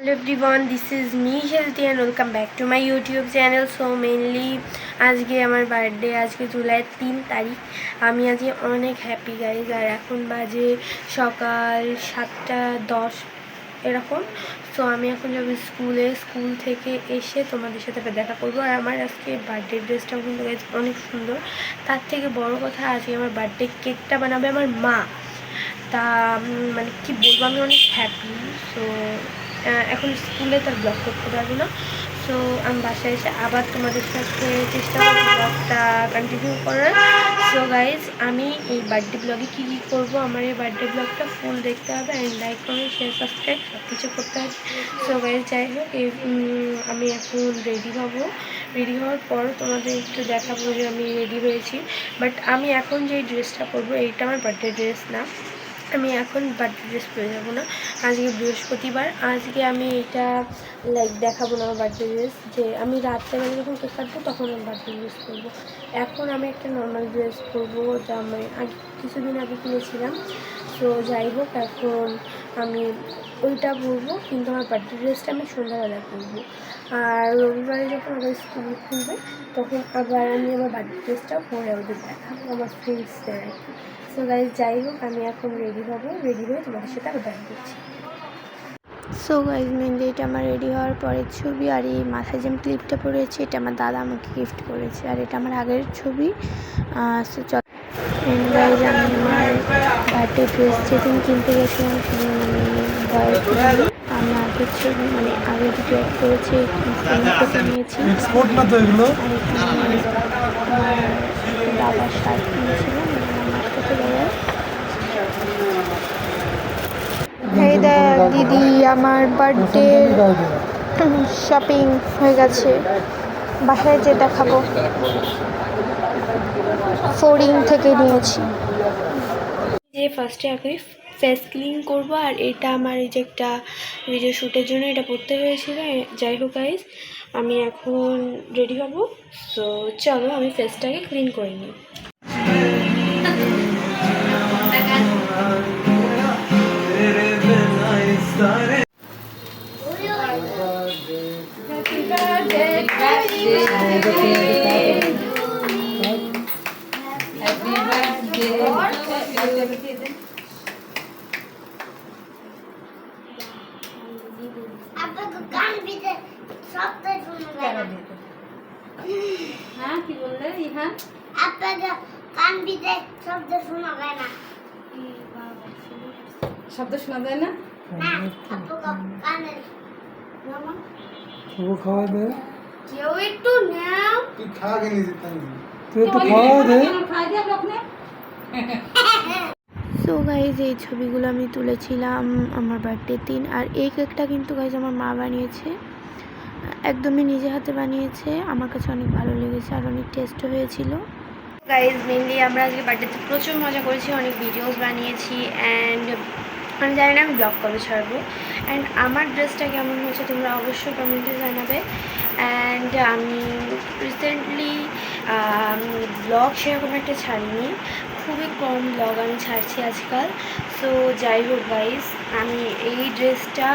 everyone, this is me Healthy and welcome back to my YouTube channel. So mainly আজকে আমার birthday, আজকে জুলাই 3 তারিখ। আমি আজকে অনেক হ্যাপি গাইজ। আর এখন বাজে সকাল 7:10 এরকম। সো আমি এখন যাবো স্কুল থেকে এসে তোমাদের সাথে দেখা করবো। আর আমার আজকে বার্থডে ড্রেসটাও কিন্তু গাইজ অনেক সুন্দর। তার থেকে বড় কথা, আজকে আমার বার্থডে কেকটা বানাবে আমার মা। তা মানে কি বলবো, আমি অনেক হ্যাপি। সো এখন স্কুলে তার ব্লগ করতে পারবো না। সো আমি বাসায় এসে আবার তোমাদের সাথে চেষ্টা করবো ব্লগটা কন্টিনিউ করার। সো গাইজ, আমি এই বার্থডে ব্লগে কী করবো, আমার এই বার্থডে ব্লগটা ফুল দেখতে হবে and like comment share subscribe সব কিছু করতে হবে। সো গাইজ, যাই হোক, আমি এখন রেডি হওয়ার পর তোমাদের একটু দেখাবো যে আমি রেডি হয়েছি। বাট আমি এখন যে ড্রেসটা পরবো এইটা আমার বার্থডে ড্রেস না। আমি এখন বার্থডে ড্রেস পরে যাবো না। আজকে বৃহস্পতিবার, আজকে আমি এটা দেখাবো না আমার বার্থডে ড্রেস। যে আমি রাত্রেবেলা যখন কেক কাটবো তখন আমি বার্থডে ড্রেস পরবো। এখন আমি একটা নর্মাল ড্রেস পরবো, যা আমি কিছুদিন আগে কিনেছিলাম। তো যাই হোক, এখন আমি ওইটা পরবো, কিন্তু আমার বার্থডে ড্রেসটা আমি সন্ধ্যাবেলা পরবো। আর রবিবারে যখন আবার স্কুল খুলবে তখন আবার আমি আমার বার্থডে ড্রেসটাও পরে ওদের দেখাবো আমার ফ্রেন্ডসদের আর কি। সো গাইজ, যাই হোক, আমি এখন রেডি হয়ে তোমাদের সাথে আবার দেখা করছি। সো গাইজ, মেনলি এটা আমার রেডি হওয়ার পরের ছবি। আর এই মাথায় যে আমি ক্লিপটা পরেছি এটা আমার দাদা আমাকে গিফট করেছে। আর এটা আমার আগের ছবি। সো গাইজ, আমি আমার বার্থডে ড্রেস যেদিন কিনতে গেছিলাম আমি আগের ছবি মানে আগের ভিডিও অ্যাড করেছি, নিয়েছি। দাদার শার্ট কিনেছিলাম আমার সাথে দাদার। এই দেখ দিদি, আমার বার্থডে শপিং হয়ে গেছে, বাসায় যে দেখাবো। ফোরিং থেকে নিয়েছি। যে ফার্স্টে আগে ফেস ক্লিন করবো। আর এটা আমার এই যে একটা ভিডিও শ্যুটের জন্য এটা পড়তে হয়েছিল। যাই হোক গাইজ, আমি এখন রেডি হব। সো চলো আমি ফেসটাকে ক্লিন করে নিই। কি বললে ইহান? আপনাকে কান দিতে শব্দ শোনা যায় না। শব্দ শোনা যায় না? না, আপনাকে কানে মামা ও খাওয়া দে। কেউ একটু নাও। তুই খা কে নি দিতাম। তুই একটু খাওয়া দে। খাই দিয়া আপনি। সো গাইজ, এই ছবিগুলো আমি তুলেছিলাম আমার বার্থডের দিন। আর এই কেকটা কিন্তু গাইজ আমার মা বানিয়েছে, একদমই নিজে হাতে বানিয়েছে। আমার কাছে অনেক ভালো লেগেছে আর অনেক টেস্টও হয়েছিল। গাইজ, মেনলি আমরা আজকে বার্থডেতে প্রচুর মজা করেছি, অনেক ভিডিওস বানিয়েছি অ্যান্ড আমি জানি না আমি ব্লগ কবে ছাড়বো। অ্যান্ড আমার ড্রেসটা কেমন হয়েছে তোমরা অবশ্যই কমেন্টে জানাবে। অ্যান্ড আমি রিসেন্টলি ব্লগ সেরকম একটা ছাড়িনি, খুবই কম ব্লগ আমি ছাড়ছি আজকাল। সো যাই হোক গাইজ, আমি এই ড্রেসটা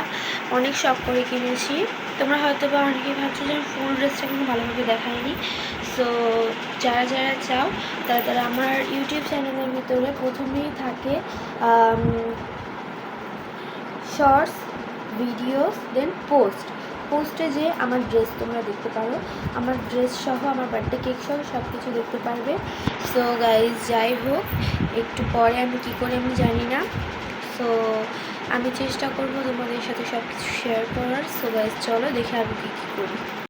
অনেক শখ করে কিনেছি। তোমরা হয়তো বা অনেকেই ভাবছো যে আমি ফুল ড্রেসটা কিন্তু ভালোভাবে দেখাইনি। সো যারা চাও তারা আমার ইউটিউব চ্যানেলের ভিতরে প্রথমেই থাকে শর্টস, ভিডিওস, দেন পোস্টে যে আমার ড্রেস তোমরা দেখতে পারো, আমার ড্রেস সহ আমার বার্থডে কেক সহ সব কিছু দেখতে পারবে। সো গাইজ, যাই হোক, একটু পরে আমি কী করে আমি জানি না। সো আমি চেষ্টা করবো তোমাদের সাথে সব কিছু শেয়ার করার। সো গাইজ, চলো দেখে আমি কী করি।